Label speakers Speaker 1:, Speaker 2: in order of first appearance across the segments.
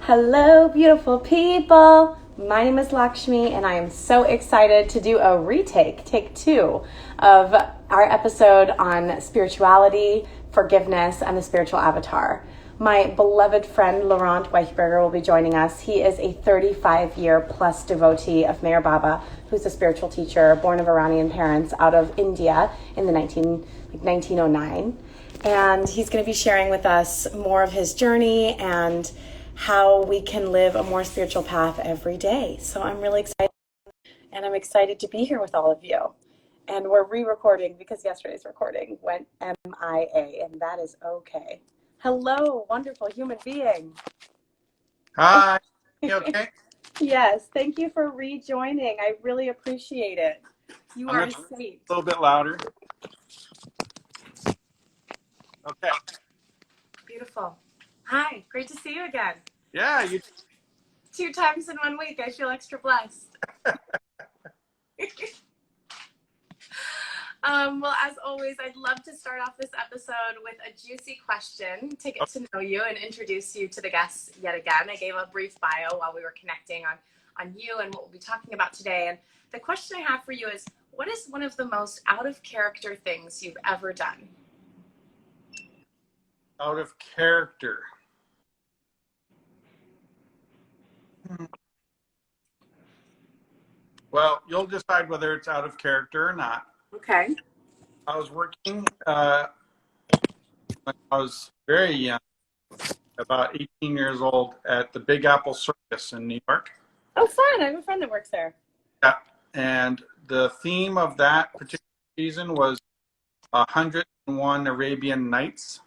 Speaker 1: Hello, beautiful people. My name is Laxmi, and I am so excited to do a take two, of our episode on spirituality, forgiveness, and the spiritual avatar. My beloved friend Laurent Weichberger will be joining us. He is a 35-year plus devotee of Meher Baba, who's a spiritual teacher born of Iranian parents out of India in the 1909. And he's going to be sharing with us more of his journey and how we can live a more spiritual path every day. So I'm really excited, and I'm excited to be here with all of you. And we're re-recording because yesterday's recording went MIA, and that is okay. Hello, wonderful human being.
Speaker 2: Hi. You okay?
Speaker 1: Yes, thank you for rejoining. I really appreciate it. You are a saint.
Speaker 2: A little bit louder. Okay.
Speaker 1: Beautiful. Hi, great to see you again.
Speaker 2: Yeah, you.
Speaker 1: 2 times in 1 week. I feel extra blessed. Well, as always, I'd love to start off this episode with a juicy question to get to know you and introduce you to the guests yet again. I gave a brief bio while we were connecting on you and what we'll be talking about today. And the question I have for you is, what is one of the most out of character things you've ever done?
Speaker 2: Out of character. Well, you'll decide whether it's out of character or not.
Speaker 1: Okay.
Speaker 2: I was working when I was very young, about 18 years old, at the Big Apple Circus in New York.
Speaker 1: Oh, fun. I have a friend that works there.
Speaker 2: Yeah. And the theme of that particular season was 101 Arabian Nights.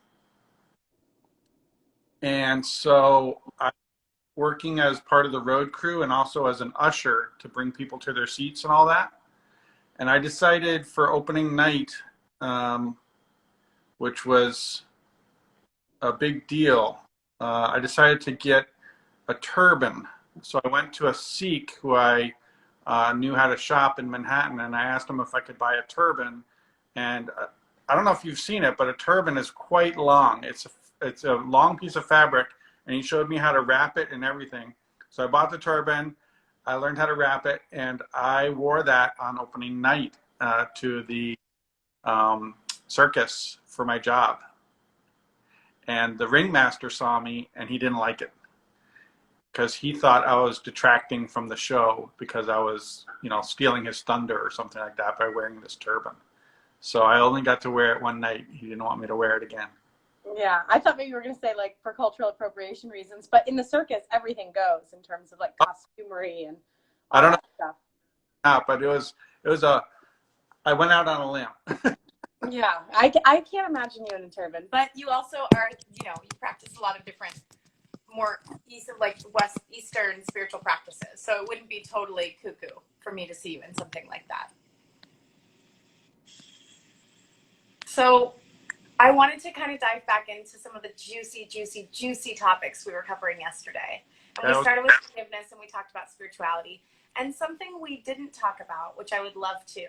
Speaker 2: And so I working as part of the road crew and also as an usher to bring people to their seats and all that. And I decided for opening night, which was a big deal, I decided to get a turban. So I went to a Sikh who I knew how to shop in Manhattan, and I asked him if I could buy a turban. And I don't know if you've seen it, but a turban is quite long. It's a long piece of fabric, and he showed me how to wrap it and everything. So I bought the turban, I learned how to wrap it, and I wore that on opening night to the circus for my job. And the ringmaster saw me, and he didn't like it because he thought I was detracting from the show because I was, stealing his thunder or something like that by wearing this turban. So I only got to wear it one night. He didn't want me to wear it again.
Speaker 1: Yeah, I thought maybe you were going to say like for cultural appropriation reasons, but in the circus, everything goes in terms of like costumery and all
Speaker 2: I don't
Speaker 1: that
Speaker 2: know,
Speaker 1: stuff.
Speaker 2: but I went out on a limb.
Speaker 1: Yeah, I can't imagine you in a turban, but you also are, you practice a lot of different, more West Eastern spiritual practices. So it wouldn't be totally cuckoo for me to see you in something like that. So I wanted to kind of dive back into some of the juicy topics we were covering yesterday. And we started with forgiveness and we talked about spirituality. And something we didn't talk about, which I would love to,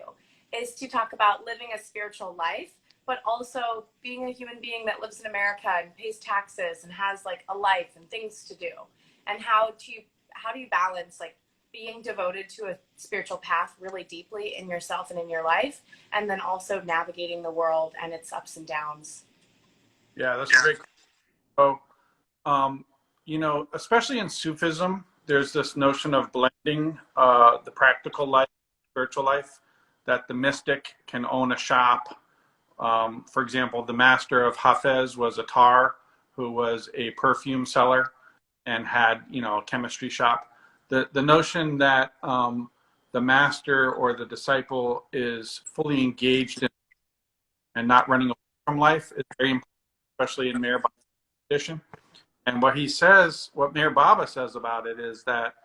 Speaker 1: is to talk about living a spiritual life, but also being a human being that lives in America and pays taxes and has like a life and things to do. And how do you balance like being devoted to a spiritual path really deeply in yourself and in your life, and then also navigating the world and its ups and downs?
Speaker 2: Yeah, that's a great question. So, especially in Sufism, there's this notion of blending the practical life, spiritual life, that the mystic can own a shop. For example, the master of Hafez was a tar who was a perfume seller and had, a chemistry shop. The notion that the master or the disciple is fully engaged in and not running away from life is very important, especially in Meher Baba's tradition. And what Meher Baba says about it is that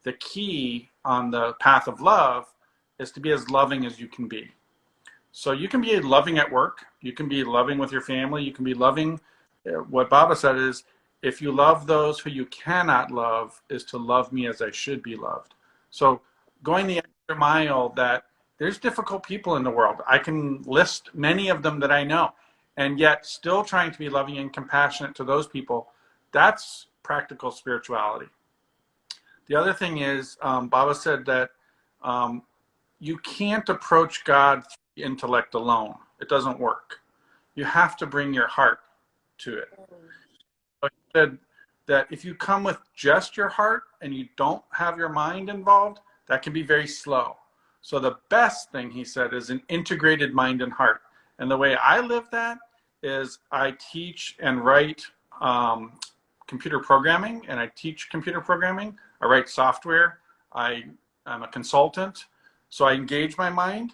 Speaker 2: the key on the path of love is to be as loving as you can be. So you can be loving at work, you can be loving with your family, you can be loving. What Baba said is, if you love those who you cannot love, is to love me as I should be loved. So going the extra mile, that there's difficult people in the world. I can list many of them that I know, and yet still trying to be loving and compassionate to those people. That's practical spirituality. The other thing is, Baba said that you can't approach God through intellect alone. It doesn't work. You have to bring your heart to it. So he said that if you come with just your heart and you don't have your mind involved, that can be very slow. So the best thing, he said, is an integrated mind and heart. And the way I live that is I teach and write computer programming, and I teach computer programming. I write software. I'm a consultant. So I engage my mind,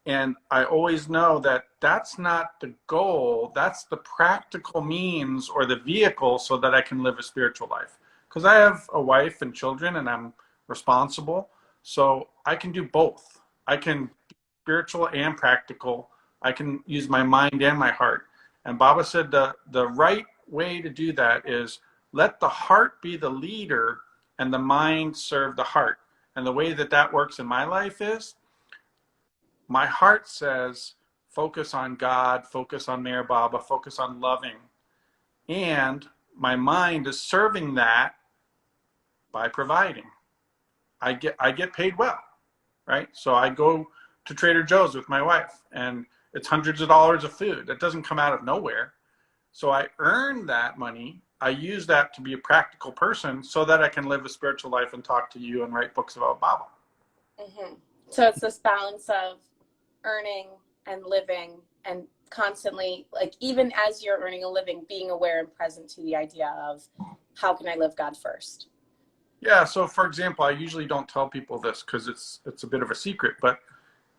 Speaker 2: and I always know that that's not the goal. That's the practical means or the vehicle so that I can live a spiritual life. Because I have a wife and children, and I'm responsible. So I can do both. I can be spiritual and practical. I can use my mind and my heart. And Baba said the right way to do that is let the heart be the leader and the mind serve the heart. And the way that that works in my life is my heart says, focus on God, focus on Meher Baba, focus on loving. And my mind is serving that by providing. I get paid well, right? So I go to Trader Joe's with my wife, and it's hundreds of dollars of food. That doesn't come out of nowhere. So I earn that money. I use that to be a practical person so that I can live a spiritual life and talk to you and write books about Baba.
Speaker 1: Mm-hmm. So it's this balance of earning and living, and constantly, like, even as you're earning a living, being aware and present to the idea of how can I live God first?
Speaker 2: Yeah, so for example, I usually don't tell people this because it's a bit of a secret, but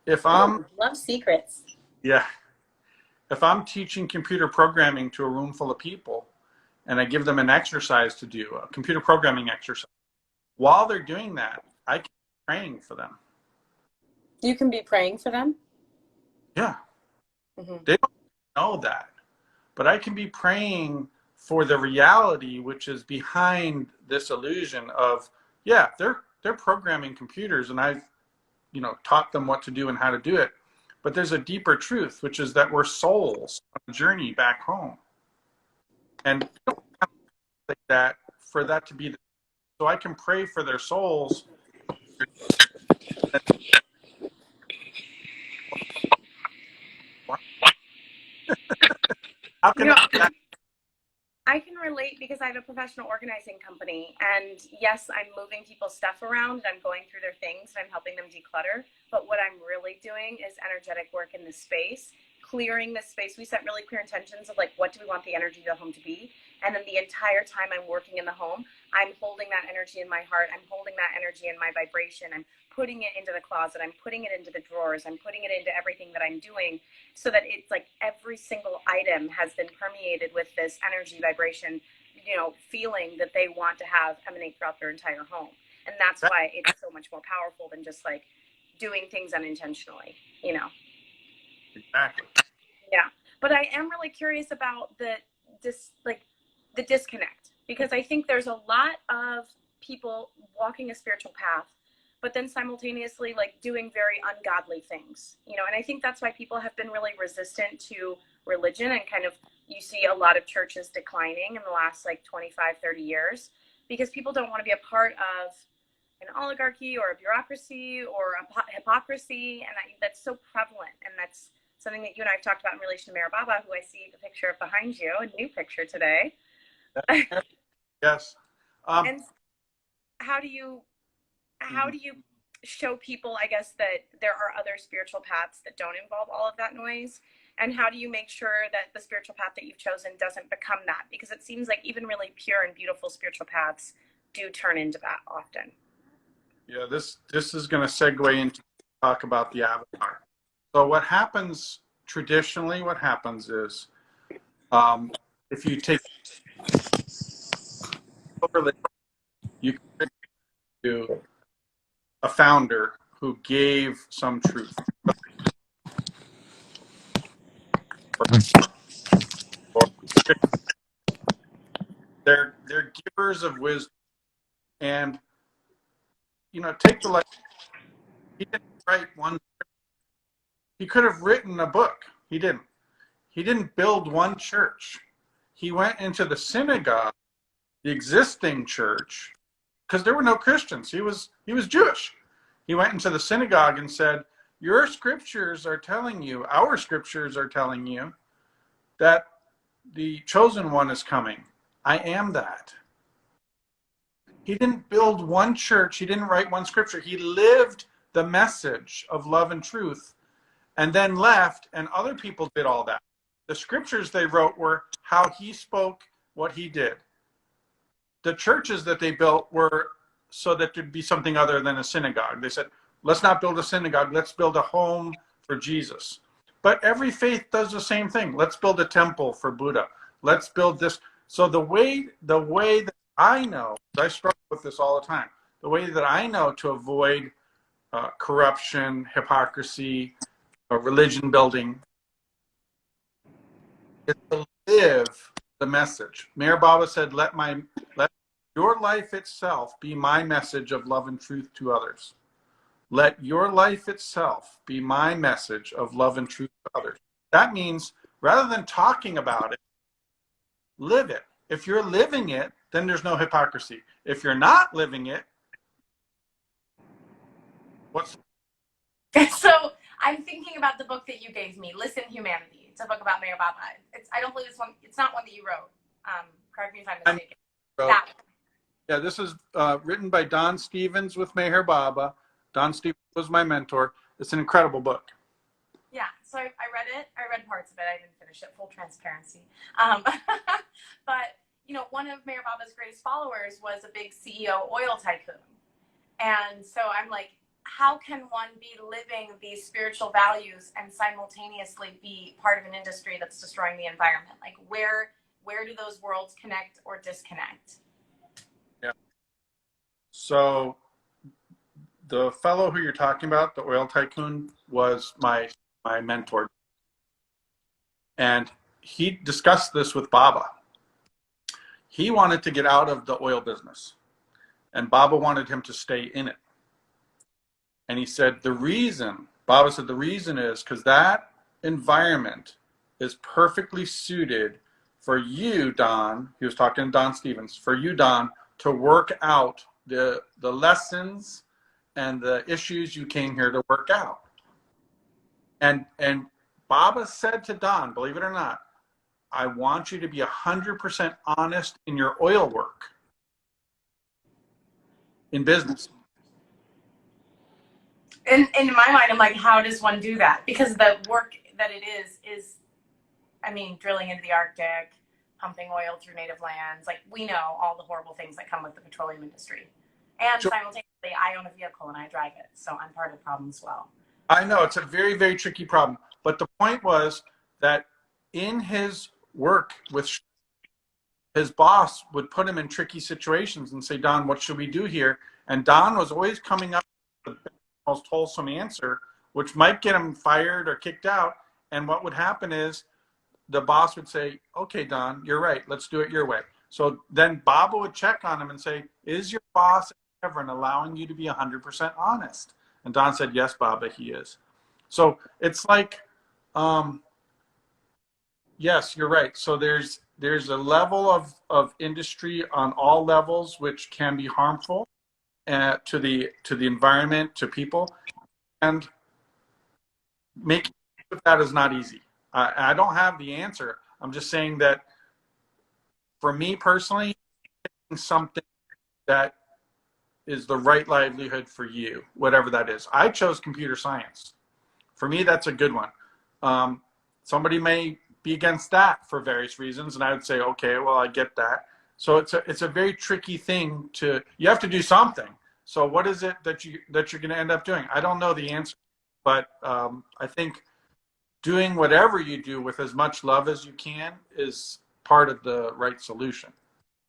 Speaker 2: if I'm
Speaker 1: love secrets.
Speaker 2: Yeah. If I'm teaching computer programming to a room full of people and I give them an exercise to do, a computer programming exercise, while they're doing that, I can be praying for them.
Speaker 1: You can be praying for them?
Speaker 2: Yeah.
Speaker 1: Mm-hmm.
Speaker 2: They don't know that. But I can be praying for the reality which is behind this illusion of, yeah, they're programming computers, and I've taught them what to do and how to do it. But there's a deeper truth, which is that we're souls on a journey back home. And we don't have to like that for that to be the, so I can pray for their souls. How can
Speaker 1: I can relate because I have a professional organizing company, and yes, I'm moving people's stuff around, and I'm going through their things, and I'm helping them declutter. But what I'm really doing is energetic work in the space, clearing the space. We set really clear intentions of, like, what do we want the energy of the home to be? And then the entire time I'm working in the home, I'm holding that energy in my heart. I'm holding that energy in my vibration. I'm putting it into the closet. I'm putting it into the drawers. I'm putting it into everything that I'm doing, so that it's like every single item has been permeated with this energy vibration, feeling that they want to have emanate throughout their entire home. And that's why it's so much more powerful than just like doing things unintentionally,
Speaker 2: Exactly.
Speaker 1: Yeah. But I am really curious about the disconnect, because I think there's a lot of people walking a spiritual path, but then simultaneously like doing very ungodly things, and I think that's why people have been really resistant to religion, and kind of you see a lot of churches declining in the last like 25-30 years, because people don't want to be a part of an oligarchy or a bureaucracy or a hypocrisy, and that's so prevalent, and that's something that you and I have talked about in relation to Meher Baba, who I see the picture of behind you, a new picture today.
Speaker 2: Yes.
Speaker 1: And how do you show people, I guess, that there are other spiritual paths that don't involve all of that noise? And how do you make sure that the spiritual path that you've chosen doesn't become that? Because it seems like even really pure and beautiful spiritual paths do turn into that often.
Speaker 2: Yeah, this is going to segue into talk about the avatar. So what happens traditionally, is if you take you can to a founder who gave some truth. They're givers of wisdom, and take the life. He didn't write one. He could have written a book. He didn't. He didn't build one church. He went into the synagogue the existing church, because there were no Christians. He was Jewish. He went into the synagogue and said, your scriptures are telling you, our scriptures are telling you that the chosen one is coming. I am that. He didn't build one church. He didn't write one scripture. He lived the message of love and truth and then left, and other people did all that. The scriptures they wrote were how he spoke, what he did. The churches that they built were so that there'd be something other than a synagogue. They said, let's not build a synagogue. Let's build a home for Jesus. But every faith does the same thing. Let's build a temple for Buddha. Let's build this. So the way that I know, I struggle with this all the time, the way that I know to avoid corruption, hypocrisy, religion building is to live the message. Mayor Baba said, let your life itself be my message of love and truth to others. Let your life itself be my message of love and truth to others. That means rather than talking about it, live it. If you're living it, then there's no hypocrisy. If you're not living it, what's...
Speaker 1: So I'm thinking about the book that you gave me, Listen Humanity. It's a book about Mayor Baba. I don't believe it's not one that you wrote. Correct me if I'm mistaken. That one.
Speaker 2: Yeah, this is written by Don Stevens with Meher Baba. Don Stevens was my mentor. It's an incredible book.
Speaker 1: Yeah, so I read it. I read parts of it. I didn't finish it, full transparency. But, one of Meher Baba's greatest followers was a big CEO oil tycoon. And so I'm like, how can one be living these spiritual values and simultaneously be part of an industry that's destroying the environment? Like, where do those worlds connect or disconnect?
Speaker 2: Yeah. So the fellow who you're talking about, the oil tycoon, was my mentor. And he discussed this with Baba. He wanted to get out of the oil business, and Baba wanted him to stay in it. And he said, Baba said, the reason is because that environment is perfectly suited for you, Don. He was talking to Don Stevens, for you, Don, to work out the lessons and the issues you came here to work out. And Baba said to Don, believe it or not, I want you to be 100% honest in your oil work, in business.
Speaker 1: In my mind, I'm like, how does one do that? Because the work that it is, drilling into the Arctic, pumping oil through native lands. Like, we know all the horrible things that come with the petroleum industry. And
Speaker 2: Sure.
Speaker 1: Simultaneously, I own a vehicle and I drive it. So I'm part of the problem as well.
Speaker 2: I know it's a very, very tricky problem. But the point was that in his work with his boss would put him in tricky situations and say, Don, what should we do here? And Don was always coming up with the most wholesome answer, which might get him fired or kicked out. And what would happen is the boss would say, okay, Don, you're right. Let's do it your way. So then Baba would check on him and say, is your boss ever allowing you to be 100% honest? And Don said, yes, Baba, he is. So it's like, yes, you're right. So there's a level of industry on all levels which can be harmful to the environment, to people, and making that is not easy. I don't have the answer. I'm just saying that for me personally, something that is the right livelihood for you, whatever that is. I chose computer science. For me, that's a good one. Somebody may be against that for various reasons, and I would say, okay, well, I get that. So it's a very tricky thing you have to do something. So what is it that you're going to end up doing? I don't know the answer, but I think doing whatever you do with as much love as you can is part of the right solution.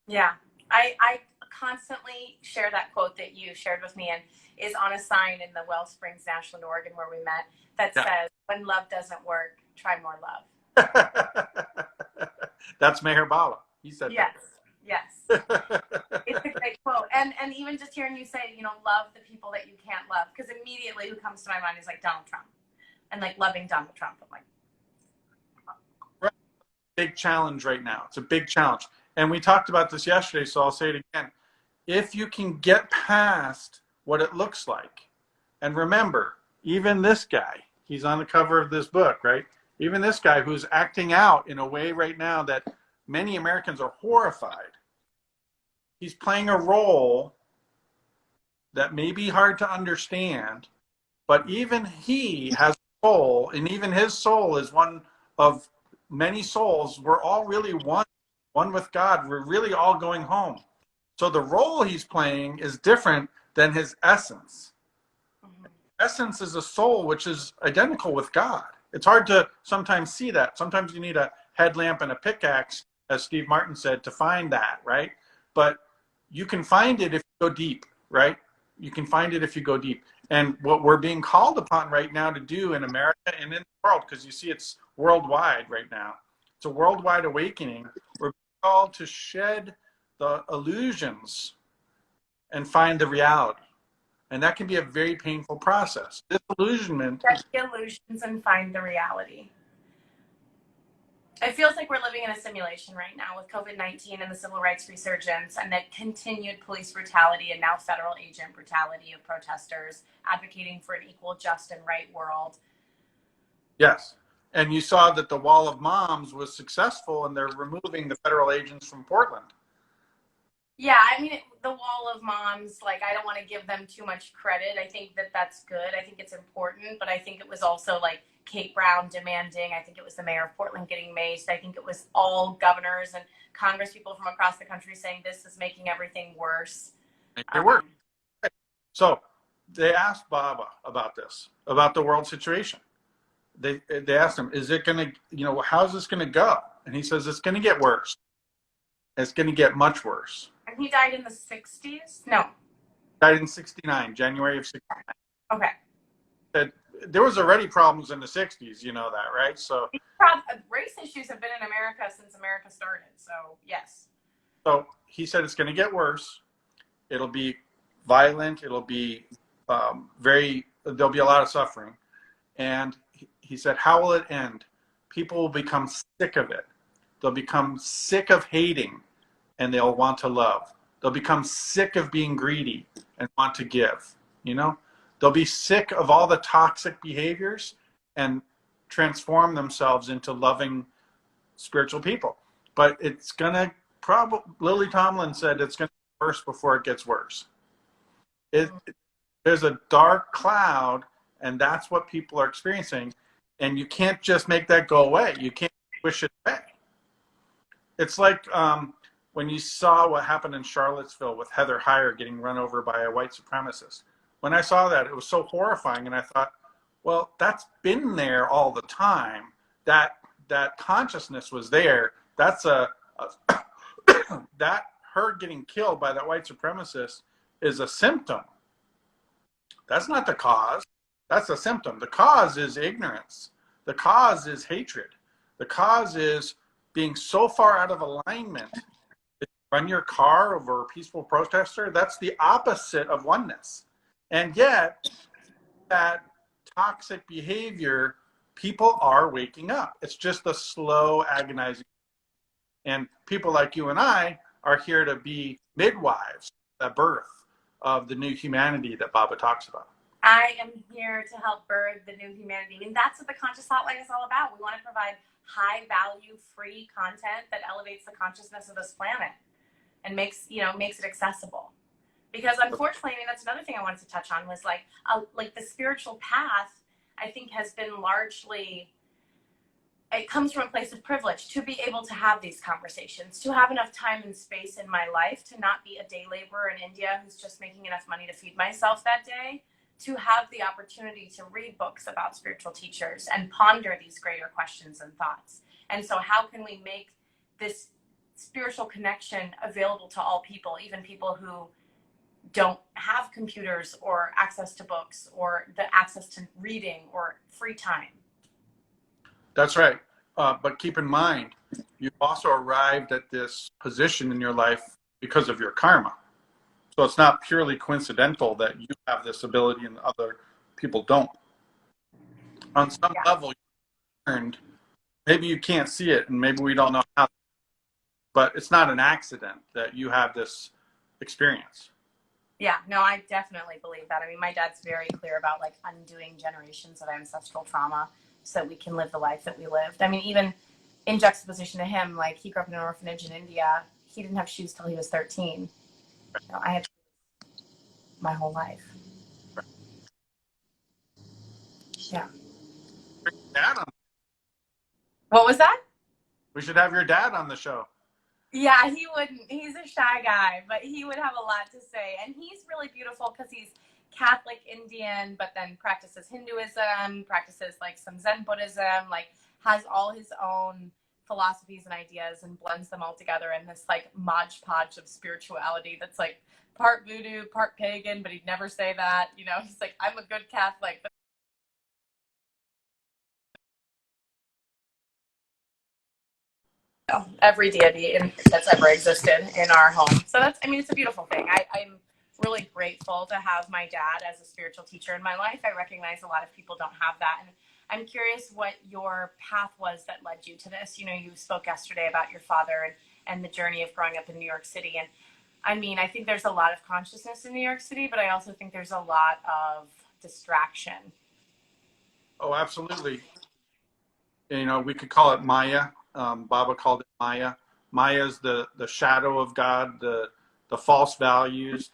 Speaker 1: Yeah, I constantly share that quote that you shared with me, and is on a sign in the Well Springs National in Oregon where we met that says, when love doesn't work, try more love.
Speaker 2: That's Meher Baba. He said
Speaker 1: yes.
Speaker 2: that.
Speaker 1: Yes. It's a great quote. And even just hearing you say, love the people that you can't love, because immediately who comes to my mind is like Donald Trump, and like loving Donald Trump. I'm like,
Speaker 2: big challenge right now. It's a big challenge. And we talked about this yesterday, so I'll say it again. If you can get past what it looks like, and remember, even this guy, he's on the cover of this book, right? Even this guy who's acting out in a way right now that many Americans are horrified. He's playing a role that may be hard to understand, but even he has a soul, and even his soul is one of many souls. We're all really one with God. We're really all going home. So the role he's playing is different than his essence. Essence is a soul which is identical with God. It's hard to sometimes see that. Sometimes you need a headlamp and a pickaxe, as Steve Martin said, to find that, right? But you can find it if you go deep, right? You can find it if you go deep. And what we're being called upon right now to do in America and in the world, because you see it's worldwide right now, it's a worldwide awakening. We're called to shed the illusions and find the reality. And that can be a very painful process. Disillusionment.
Speaker 1: Shed the illusions and find the reality. It feels like we're living in a simulation right now with COVID-19 and the civil rights resurgence and the continued police brutality and now federal agent brutality of protesters advocating for an equal, just, and right world.
Speaker 2: Yes. And you saw that the Wall of Moms was successful and they're removing the federal agents from Portland.
Speaker 1: Yeah, I mean, the Wall of Moms, like, I don't want to give them too much credit. I think that that's good. I think it's important, but I think it was also like Kate Brown demanding. I think it was the mayor of Portland getting maced. I think it was all governors and Congress people from across the country saying this is making everything worse.
Speaker 2: It worked. So they asked Baba about this, about the world situation. They asked him, is it going to, how's this going to go? And he says, it's going to get worse. It's going to get much worse.
Speaker 1: And he died in the 60s? No.
Speaker 2: Died in 69, January of 69.
Speaker 1: Okay.
Speaker 2: There was already problems in the 60s, you know that, right? So
Speaker 1: race issues have been in America since America started, so yes.
Speaker 2: So he said it's going to get worse. It'll be violent. It'll be there'll be a lot of suffering. And he said, how will it end? People will become sick of it. They'll become sick of hating and they'll want to love. They'll become sick of being greedy and want to give, They'll be sick of all the toxic behaviors and transform themselves into loving spiritual people. But it's going to Lily Tomlin said it's going to get worse before it gets worse. There's a dark cloud, and that's what people are experiencing. And you can't just make that go away. You can't wish it away. It's like when you saw what happened in Charlottesville with Heather Heyer getting run over by a white supremacist. When I saw that, it was so horrifying, and I thought, well, that's been there all the time. That consciousness was there. That's that her getting killed by that white supremacist is a symptom. That's not the cause. That's a symptom. The cause is ignorance. The cause is hatred. The cause is being so far out of alignment. If you run your car over a peaceful protester, that's the opposite of oneness. And yet, that toxic behavior, people are waking up. It's just a slow, agonizing. And people like you and I are here to be midwives, the birth of the new humanity that Baba talks about.
Speaker 1: I am here to help birth the new humanity. I mean, that's what the Conscious Hotline is all about. We want to provide high-value, free content that elevates the consciousness of this planet and makes it accessible. Because unfortunately, I mean, that's another thing I wanted to touch on was like the spiritual path, I think, has been largely, it comes from a place of privilege to be able to have these conversations, to have enough time and space in my life, to not be a day laborer in India who's just making enough money to feed myself that day, to have the opportunity to read books about spiritual teachers and ponder these greater questions and thoughts. And so how can we make this spiritual connection available to all people, even people who don't have computers or access to books or the access to reading or free time?
Speaker 2: That's right. But keep in mind, you've also arrived at this position in your life because of your karma. So it's not purely coincidental that you have this ability and other people don't. On some level, you learned, maybe you can't see it and maybe we don't know how. but it's not an accident that you have this experience.
Speaker 1: Yeah, no, I definitely believe that. I mean, my dad's very clear about like undoing generations of ancestral trauma so that we can live the life that we lived. I mean, even in juxtaposition to him, like he grew up in an orphanage in India. He didn't have shoes till he was 13. You know, I had my whole life. Yeah.
Speaker 2: Dad on,
Speaker 1: What was that?
Speaker 2: we should have your dad on the show.
Speaker 1: Yeah, he wouldn't. He's a shy guy, but he would have a lot to say. And he's really beautiful because he's Catholic Indian, but then practices Hinduism, practices like some Zen Buddhism, like has all his own philosophies and ideas and blends them all together in this like modge podge of spirituality that's like part voodoo, part pagan, but he'd never say that. You know, he's like, I'm a good Catholic. Every deity that's ever existed in our home. So that's, I mean, it's a beautiful thing. I'm really grateful to have my dad as a spiritual teacher in my life. I recognize a lot of people don't have that. And I'm curious what your path was that led you to this. You know, you spoke yesterday about your father and the journey of growing up in New York City. And I mean, I think there's a lot of consciousness in New York City, but I also think there's a lot of distraction.
Speaker 2: Oh, absolutely. You know, we could call it Maya. Baba called it Maya. Maya is the shadow of God, the false values.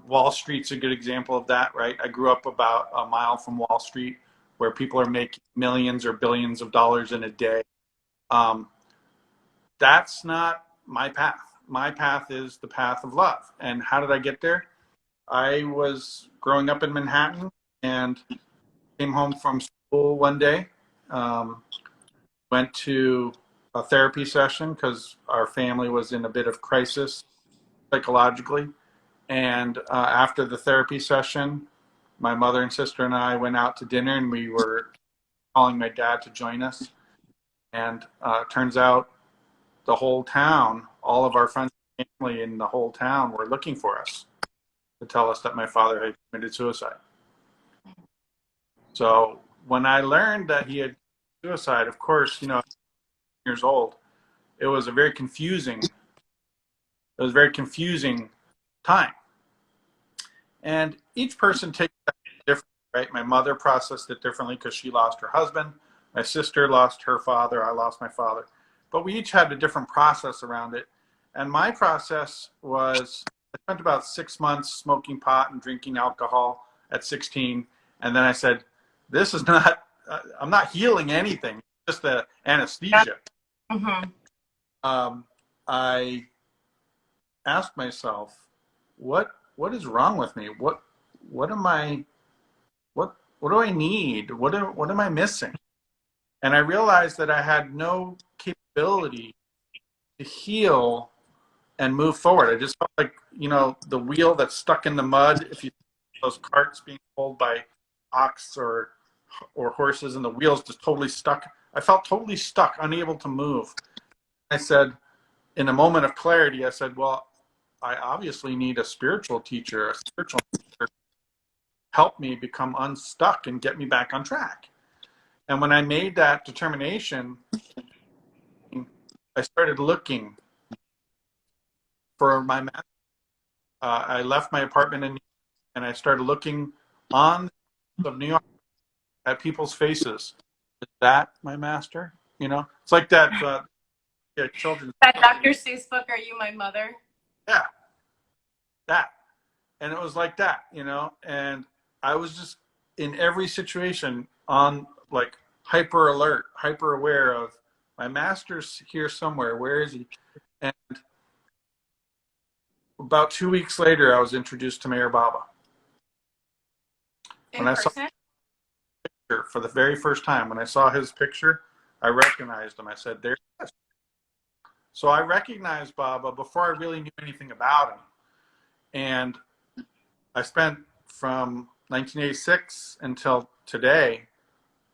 Speaker 2: Wall Street's a good example of that, right? I grew up about a mile from Wall Street, where people are making millions or billions of dollars in a day. That's not my path. My path is the path of love. And how did I get there? I was growing up in Manhattan and came home from school one day. Went to a therapy session because our family was in a bit of crisis psychologically. And after the therapy session, my mother and sister and I went out to dinner, and we were calling my dad to join us. And turns out the whole town, all of our friends and family in the whole town were looking for us to tell us that my father had committed suicide. So when I learned that he had suicide, of course, you know, years old, it was a very confusing time. And each person takes that differently, right? My mother processed it differently because she lost her husband. My sister lost her father. I lost my father. But we each had a different process around it. And my process was, I spent about 6 months smoking pot and drinking alcohol at 16. And then I said, this is not, I'm not healing anything. It's just the anesthesia.
Speaker 1: Mm-hmm.
Speaker 2: I asked myself, what is wrong with me? What do I need? What am I missing? And I realized that I had no capability to heal and move forward. I just felt like, you know, the wheel that's stuck in the mud, if you those carts being pulled by ox or horses, and the wheels just totally stuck. I felt totally stuck, unable to move. I said, in a moment of clarity, I said, well, I obviously need a spiritual teacher, help me become unstuck and get me back on track. And when I made that determination, I started looking for my master. I left my apartment in New York, and I started looking on of New York at people's faces. Is that my master? You know, it's like that children's.
Speaker 1: That Dr. Seuss book, Are You My Mother?
Speaker 2: Yeah, that. And it was like that, you know, and I was just in every situation on like hyper alert, hyper aware of my master's here somewhere. Where is he? And about 2 weeks later, I was introduced to Mayor Baba.
Speaker 1: In
Speaker 2: When
Speaker 1: person?
Speaker 2: I saw his picture for the very first time, when I saw his picture, I recognized him. I said, there he is. So I recognized Baba before I really knew anything about him. And I spent from 1986 until today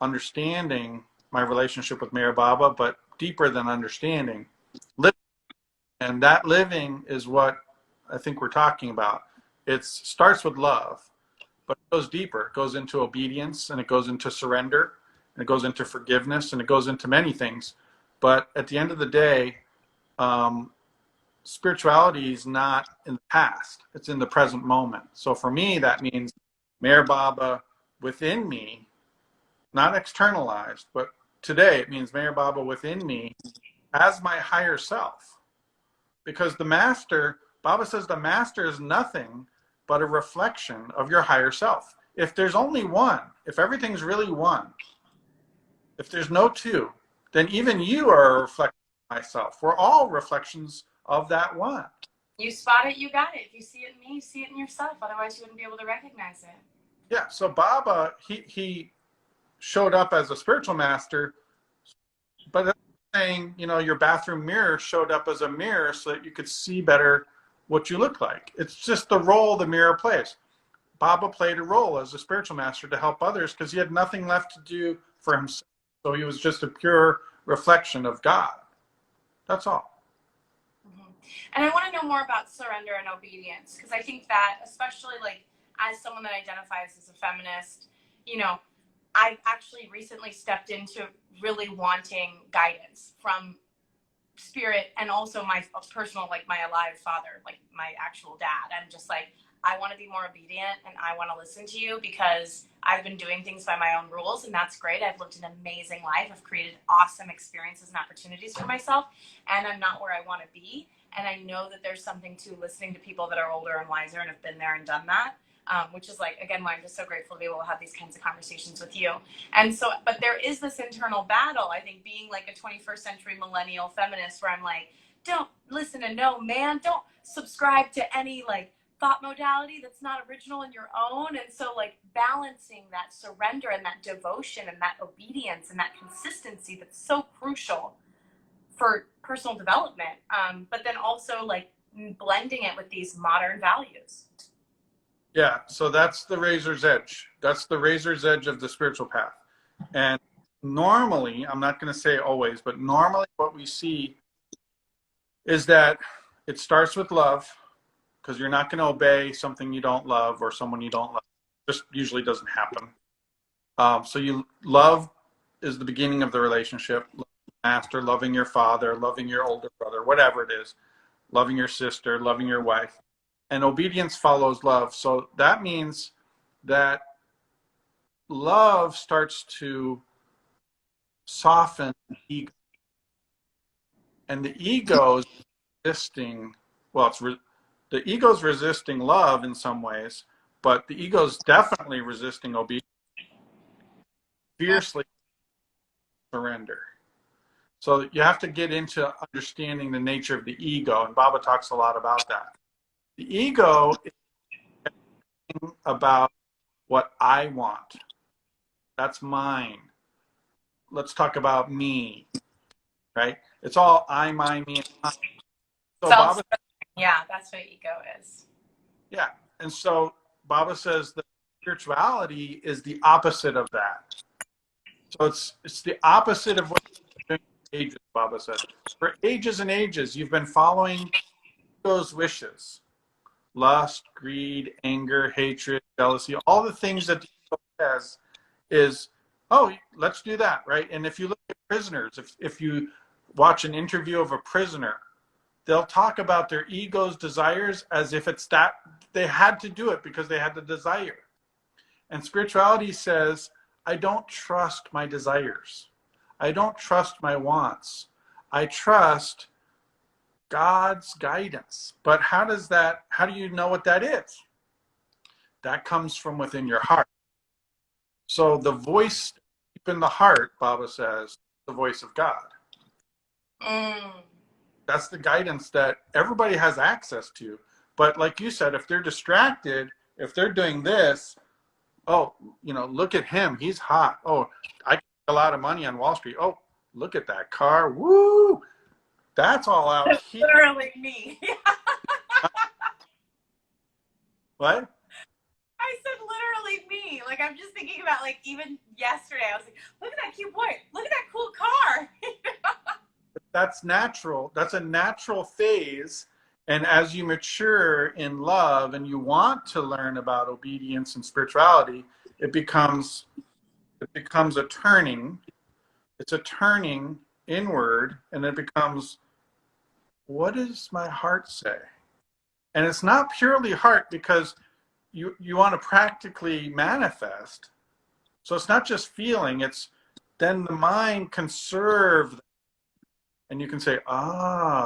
Speaker 2: understanding my relationship with Mayor Baba, but deeper than understanding, living. And that living is what I think we're talking about. It starts with love, but it goes deeper. It goes into obedience, and it goes into surrender, and it goes into forgiveness, and it goes into many things. But at the end of the day, spirituality is not in the past, it's in the present moment. So for me, that means Meher Baba within me, not externalized, but today it means Meher Baba within me as my higher self. Because the master, Baba says the master is nothing but a reflection of your higher self. If there's only one, if everything's really one, if there's no two, then even you are a reflection of myself. We're all reflections of that one.
Speaker 1: You spot it, you got it. If you see it in me, you see it in yourself. Otherwise, you wouldn't be able to recognize it.
Speaker 2: Yeah, so Baba, he showed up as a spiritual master, but saying, you know, your bathroom mirror showed up as a mirror so that you could see better what you look like. It's just the role the mirror plays. Baba played a role as a spiritual master to help others because he had nothing left to do for himself. So he was just a pure reflection of God. That's all.
Speaker 1: Mm-hmm. And I want to know more about surrender and obedience, because I think that, especially like as someone that identifies as a feminist, you know, I actually recently stepped into really wanting guidance from spirit and also my personal, like my alive father, like my actual dad. I'm just like, I want to be more obedient and I want to listen to you because I've been doing things by my own rules, and that's great. I've lived an amazing life. I've created awesome experiences and opportunities for myself, and I'm not where I want to be. And I know that there's something to listening to people that are older and wiser and have been there and done that. Which is like, again, why I'm just so grateful to be able to have these kinds of conversations with you. And so, but there is this internal battle, I think, being like a 21st century millennial feminist, where I'm like, don't listen to no man, don't subscribe to any like thought modality that's not original in your own. And so like balancing that surrender and that devotion and that obedience and that consistency that's so crucial for personal development, but then also like blending it with these modern values.
Speaker 2: Yeah, so that's the razor's edge. That's the razor's edge of the spiritual path. And normally, I'm not going to say always, but normally what we see is that it starts with love, because you're not going to obey something you don't love or someone you don't love. It just usually doesn't happen. So you love is the beginning of the relationship. Master, loving your father, loving your older brother, whatever it is, loving your sister, loving your wife. And obedience follows love. So that means that love starts to soften the ego. And the ego is resisting, well, the ego is resisting love in some ways, but the ego is definitely resisting obedience. Fiercely surrender. So you have to get into understanding the nature of the ego, and Baba talks a lot about that. The ego is about what I want. That's mine. Let's talk about me, right? It's all I, mine, me, and mine. So Baba,
Speaker 1: yeah, that's what ego is.
Speaker 2: yeah, and so Baba says that spirituality is the opposite of that. So it's the opposite of what you're doing for ages, Baba says. For ages and ages, you've been following those wishes: lust, greed, anger, hatred, jealousy, all the things that the ego says is, oh, let's do that, right? And if you look at prisoners, if you watch an interview of a prisoner, they'll talk about their ego's desires as if it's that they had to do it because they had the desire. And spirituality says, I don't trust my desires. I don't trust my wants. I trust God's guidance. But how do you know what that is? That comes from within your heart. So the voice deep in the heart, Baba says, the voice of God. That's the guidance that everybody has access to. But like you said, if they're distracted, if they're doing this, oh, look at him. He's hot. Oh, I make a lot of money on Wall Street. Oh, look at that car. Woo! That's all out here.
Speaker 1: Literally me.
Speaker 2: What?
Speaker 1: I said literally me. Like, I'm just thinking about, like, even yesterday, I was like, look at that cute boy. Look at that cool car.
Speaker 2: That's natural. That's a natural phase. And as you mature in love and you want to learn about obedience and spirituality, it becomes a turning. It's a turning inward, and it becomes what does my heart say? And it's not purely heart, because you want to practically manifest. So it's not just feeling, it's then the mind can serve. And you can say,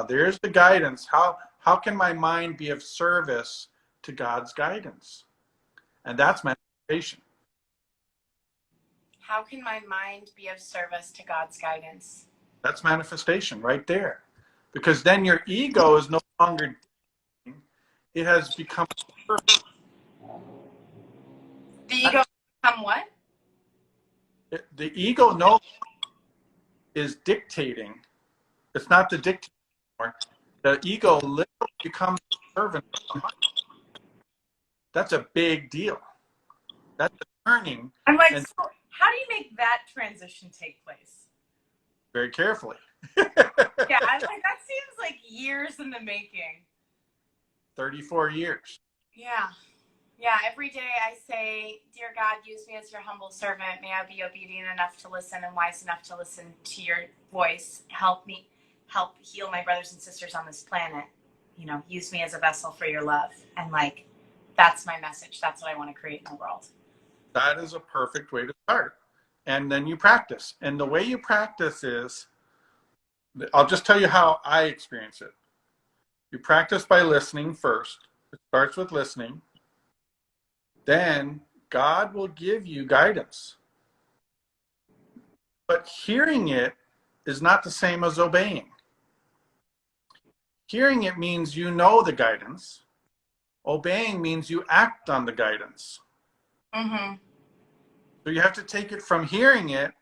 Speaker 2: there's the guidance. How can my mind be of service to God's guidance? And that's manifestation.
Speaker 1: How can my mind be of service to God's guidance?
Speaker 2: That's manifestation right there. Because then your ego is no longer, it has become.
Speaker 1: The ego become what?
Speaker 2: The ego no is dictating. It's not the dictator anymore. The ego literally becomes a servant of the heart. That's a big deal. That's a turning.
Speaker 1: I'm like, so how do you make that transition take place?
Speaker 2: Very carefully.
Speaker 1: Yeah, I'm like, that seems like years in the making.
Speaker 2: 34 years.
Speaker 1: Yeah. Yeah, every day I say, dear God, use me as your humble servant. May I be obedient enough to listen and wise enough to listen to your voice. Help heal my brothers and sisters on this planet. You know, use me as a vessel for your love. And like, that's my message. That's what I want to create in the world.
Speaker 2: That is a perfect way to start. And then you practice. And the way you practice is, I'll just tell you how I experience it. You practice by listening first. It starts with listening. Then God will give you guidance. But hearing it is not the same as obeying. Hearing it means you know the guidance. Obeying means you act on the guidance.
Speaker 1: Mm-hmm.
Speaker 2: So you have to take it from hearing it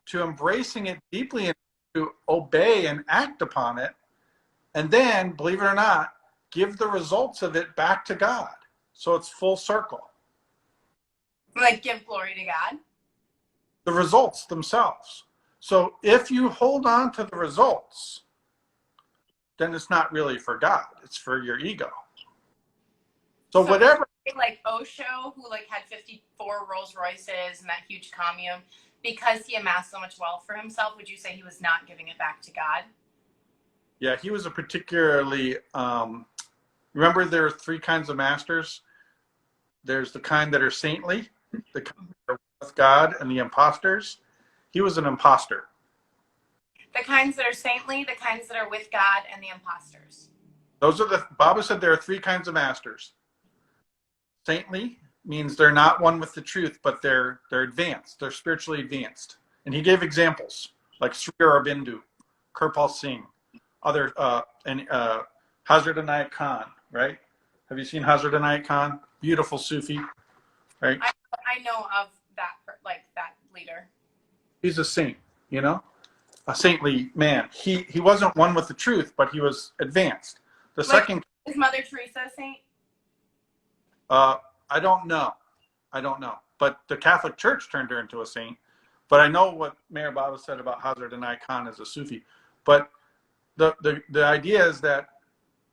Speaker 2: to embracing it deeply and to obey and act upon it. And then, believe it or not, give the results of it back to God. So it's full circle.
Speaker 1: Like give glory to God?
Speaker 2: The results themselves. So if you hold on to the results, then it's not really for God. It's for your ego. So whatever.
Speaker 1: Like Osho, who like had 54 Rolls Royces and that huge commune, because he amassed so much wealth for himself, would you say he was not giving it back to God?
Speaker 2: Yeah, he was a particularly, remember there are three kinds of masters. There's the kind that are saintly, the kind that are with God, and the imposters. He was an imposter.
Speaker 1: The kinds that are saintly, the kinds that are with God, and the imposters.
Speaker 2: Those are Baba said there are three kinds of masters. Saintly means they're not one with the truth, but they're advanced. They're spiritually advanced. And he gave examples like Sri Aurobindo, Kirpal Singh, other, and Hazrat Inayat Khan, right? Have you seen Hazrat Inayat Khan? Beautiful Sufi, right?
Speaker 1: I know of that, like that leader.
Speaker 2: He's a saint, you know, a saintly man. He wasn't one with the truth, but he was advanced. The
Speaker 1: like,
Speaker 2: second.
Speaker 1: Is Mother Teresa a saint?
Speaker 2: I don't know. But the Catholic Church turned her into a saint. But I know what Mayor Baba said about Hazrat Inayat Khan as a Sufi. But the idea is that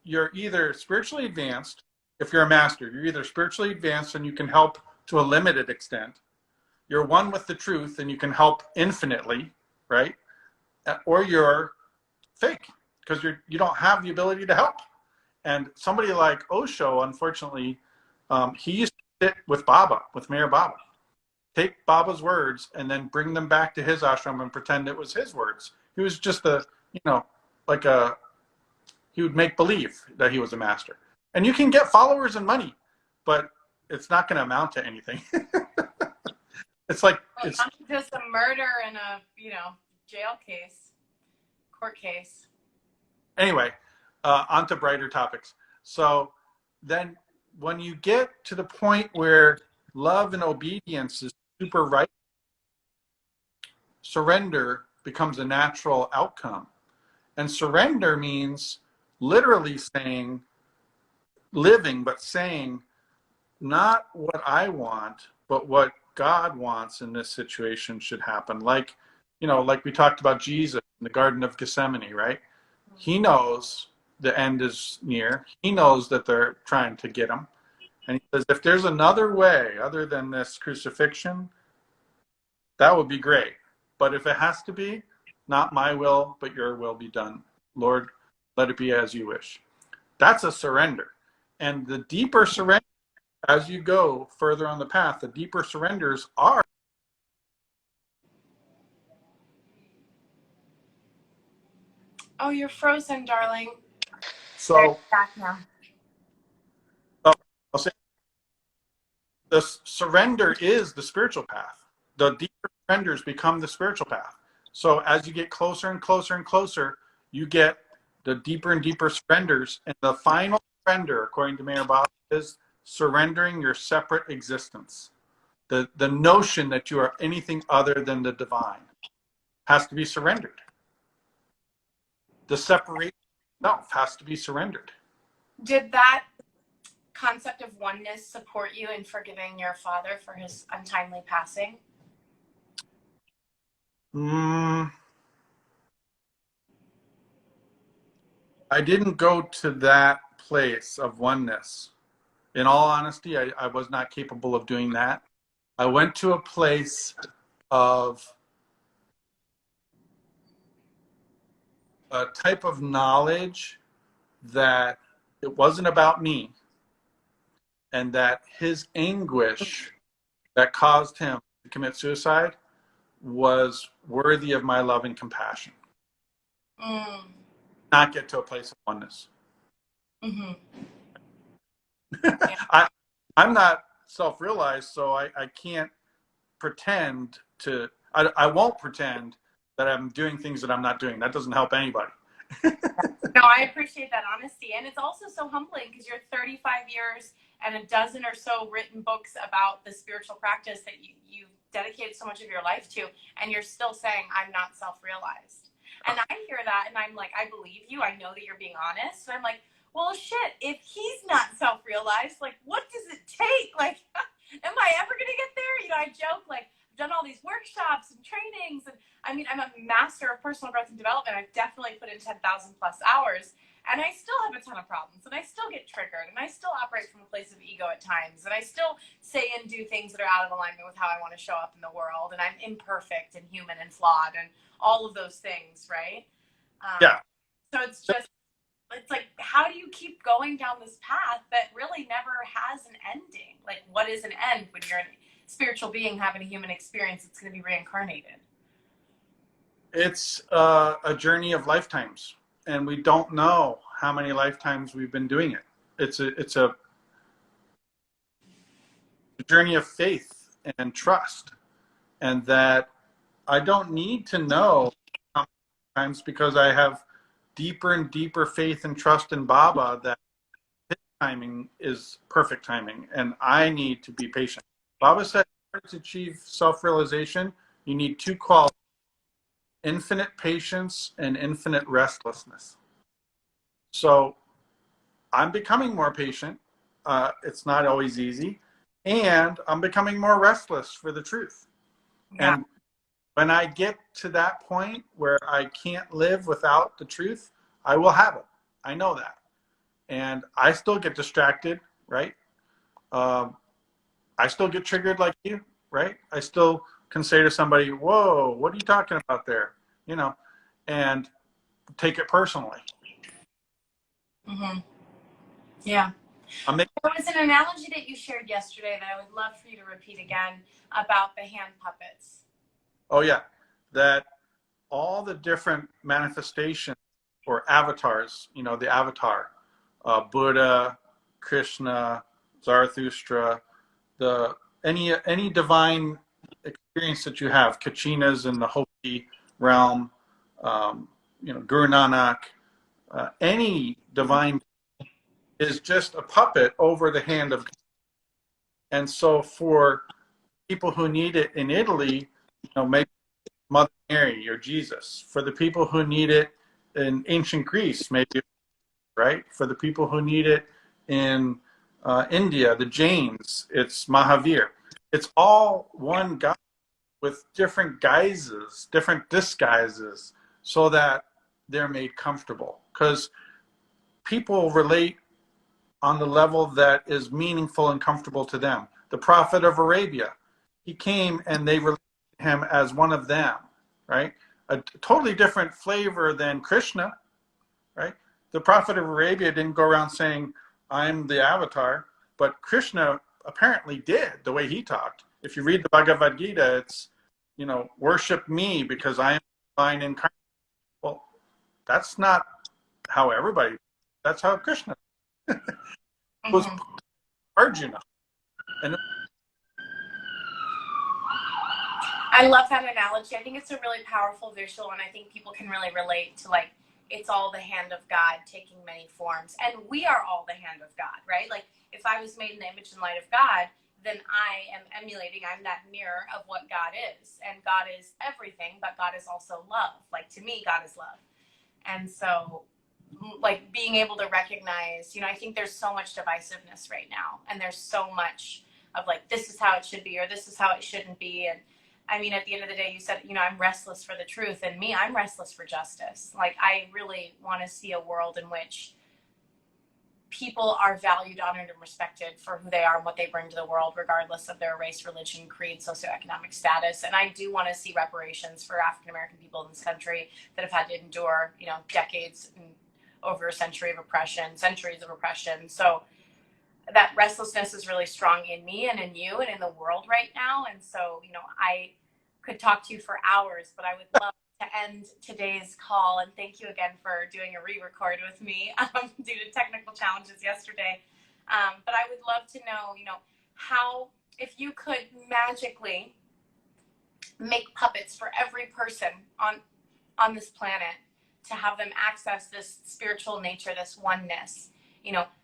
Speaker 2: you're either spiritually advanced, if you're a master, you're either spiritually advanced and you can help to a limited extent. You're one with the truth and you can help infinitely, right? Or you're fake because you don't have the ability to help. And somebody like Osho, unfortunately, he used to sit with Baba, with Mayor Baba. Take Baba's words and then bring them back to his ashram and pretend it was his words. He was just he would make believe that he was a master. And you can get followers and money, but it's not going to amount to anything. It's
Speaker 1: just a murder and a, jail case, court case.
Speaker 2: Anyway, on to brighter topics. So then when you get to the point where love and obedience is super right, surrender becomes a natural outcome. And surrender means literally saying, living, but saying, not what I want, but what God wants in this situation should happen. Like we talked about Jesus in the Garden of Gethsemane, right? He knows the end is near. He knows that they're trying to get him. And he says, if there's another way other than this crucifixion, that would be great. But if it has to be, not my will, but your will be done. Lord, let it be as you wish. That's a surrender. And the deeper surrender, as you go further on the path, the deeper surrenders are.
Speaker 1: Oh, you're frozen, darling.
Speaker 2: So
Speaker 1: Back now.
Speaker 2: I'll say the surrender is the spiritual path. The deeper surrenders become the spiritual path. So as you get closer and closer and closer, you get the deeper and deeper surrenders. And the final surrender, according to Mayor Bob, is surrendering your separate existence. The notion that you are anything other than the divine has to be surrendered. The separation itself has to be surrendered.
Speaker 1: Did that concept of oneness support you in forgiving your father for his untimely passing?
Speaker 2: I didn't go to that place of oneness. In all honesty, I was not capable of doing that. I went to a place of a type of knowledge that it wasn't about me, and that his anguish that caused him to commit suicide was worthy of my love and compassion. Not get to a place of oneness.
Speaker 1: Mm-hmm.
Speaker 2: I'm not self-realized, so I can't pretend to, I won't pretend that I'm doing things that I'm not doing. That doesn't help anybody.
Speaker 1: No, I appreciate that honesty. And it's also so humbling because you're 35 years and a dozen or so written books about the spiritual practice that you've dedicated so much of your life to, and you're still saying, I'm not self-realized. And I hear that, and I'm like, I believe you. I know that you're being honest. And I'm like, well, shit, if he's not self-realized, like, what does it take? Like, am I ever going to get there? You know, I joke, like, I've done all these workshops and trainings, and I mean, I'm a master of personal growth and development. I've definitely put in 10,000 plus hours, and I still have a ton of problems, and I still get triggered, and I still operate from a place of ego at times, and I still say and do things that are out of alignment with how I want to show up in the world, and I'm imperfect and human and flawed and all of those things, right?
Speaker 2: Yeah.
Speaker 1: So it's like, how do you keep going down this path that really never has an ending? Like, what is an end when you're a spiritual being having a human experience that's going to be reincarnated?
Speaker 2: It's a journey of lifetimes, and we don't know how many lifetimes we've been doing it. It's a journey of faith and trust, and that I don't need to know how many times, because I have deeper and deeper faith and trust in Baba that his timing is perfect timing, and I need to be patient. Baba said, in order to achieve self-realization, you need two qualities: infinite patience and infinite restlessness. So I'm becoming more patient. It's not always easy. And I'm becoming more restless for the truth. Yeah. And when I get to that point where I can't live without the truth, I will have it. I know that. And I still get distracted, right? I still get triggered like you, right? I still can say to somebody, whoa, what are you talking about there? You know, and take it personally.
Speaker 1: Mm-hmm. Yeah. There was an analogy that you shared yesterday that I would love for you to repeat again about the hand puppets.
Speaker 2: Oh, yeah. That all the different manifestations or avatars, you know, the avatar, Buddha, Krishna, Zarathustra, any divine experience that you have, Kachinas in the Hopi realm, you know, Guru Nanak, any divine is just a puppet over the hand of God. And so for people who need it in Italy, you know, maybe Mother Mary or Jesus. For the people who need it in ancient Greece, maybe, right? For the people who need it in India, the Jains, it's Mahavir. It's all one God with different guises, different disguises, so that they're made comfortable. Because people relate on the level that is meaningful and comfortable to them. The Prophet of Arabia, he came and they related him as one of them, right? A totally different flavor than Krishna, right? The prophet of Arabia didn't go around saying, I'm the avatar, but Krishna apparently did, the way he talked. If you read the Bhagavad Gita, it's, worship me because I am divine incarnate. Well, that's not how everybody, that's how Krishna was Arjuna. And
Speaker 1: I love that analogy. I think it's a really powerful visual, and I think people can really relate to, like, it's all the hand of God taking many forms. And we are all the hand of God, right? Like, if I was made in the image and light of God, then I am emulating, I'm that mirror of what God is. And God is everything, but God is also love. Like, to me, God is love. And so, like, being able to recognize, I think there's so much divisiveness right now. And there's so much of, like, this is how it should be, or this is how it shouldn't be. And I mean, at the end of the day, you said, I'm restless for the truth. And me, I'm restless for justice. Like, I really want to see a world in which people are valued, honored, and respected for who they are and what they bring to the world, regardless of their race, religion, creed, socioeconomic status. And I do want to see reparations for African-American people in this country that have had to endure, decades and over a century of oppression, centuries of oppression. So that restlessness is really strong in me and in you and in the world right now. And so, I could talk to you for hours, but I would love to end today's call. And thank you again for doing a re-record with me due to technical challenges yesterday. But I would love to know, how, if you could magically make puppets for every person on this planet to have them access this spiritual nature, this oneness,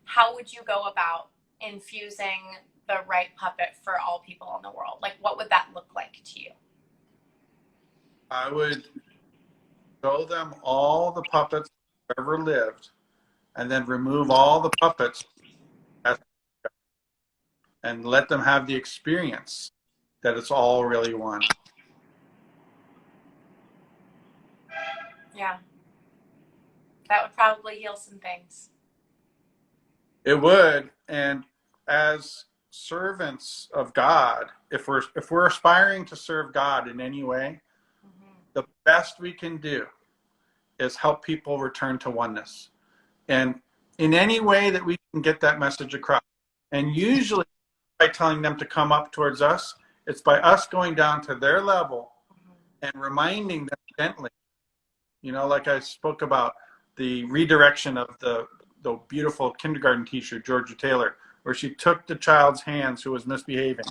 Speaker 1: how would you go about infusing the right puppet for all people in the world? Like, what would that look like to you?
Speaker 2: I would show them all the puppets that ever lived, and then remove all the puppets and let them have the experience that it's all really one.
Speaker 1: Yeah. That would probably heal some things.
Speaker 2: It would. And as servants of God, if we're aspiring to serve God in any way, the best we can do is help people return to oneness. And in any way that we can get that message across. And usually by telling them to come up towards us, it's by us going down to their level and reminding them gently, like I spoke about the redirection of the beautiful kindergarten teacher, Georgia Taylor, where she took the child's hands who was misbehaving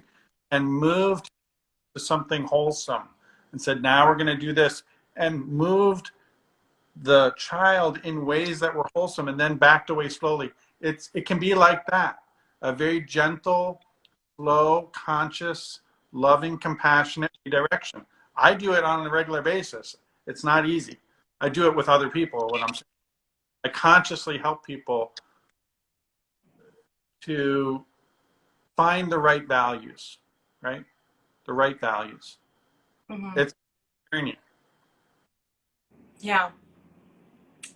Speaker 2: and moved to something wholesome and said, now we're going to do this, and moved the child in ways that were wholesome and then backed away slowly. It can be like that. A very gentle, slow, conscious, loving, compassionate redirection. I do it on a regular basis. It's not easy. I do it with other people. When I consciously help people to find the right values, right? The right values. It's a journey.
Speaker 1: Yeah.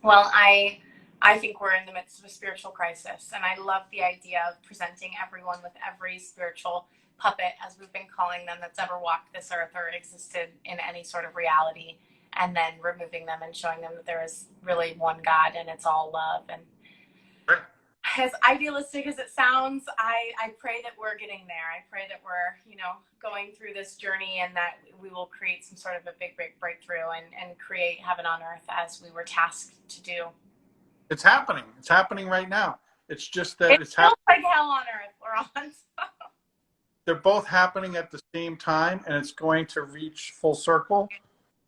Speaker 1: Well, I think we're in the midst of a spiritual crisis, and I love the idea of presenting everyone with every spiritual puppet, as we've been calling them, that's ever walked this earth or existed in any sort of reality, and then removing them and showing them that there is really one God and it's all love. And as idealistic as it sounds, I pray that we're getting there. I pray that we're, going through this journey, and that we will create some sort of a big breakthrough and create heaven on earth as we were tasked to do.
Speaker 2: It's happening. It's happening right now. It's just that
Speaker 1: it feels like hell on earth, Laurent.
Speaker 2: They're both happening at the same time, and it's going to reach full circle,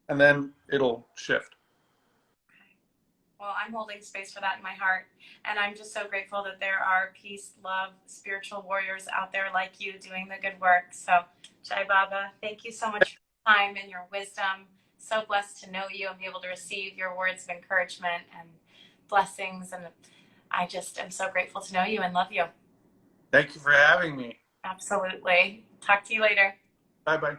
Speaker 2: and then it'll shift.
Speaker 1: Well, I'm holding space for that in my heart. And I'm just so grateful that there are peace, love, spiritual warriors out there like you doing the good work. So, Jai Baba, thank you so much for your time and your wisdom. So blessed to know you and be able to receive your words of encouragement and blessings. And I just am so grateful to know you and love you.
Speaker 2: Thank you for having me.
Speaker 1: Absolutely. Talk to you later.
Speaker 2: Bye-bye.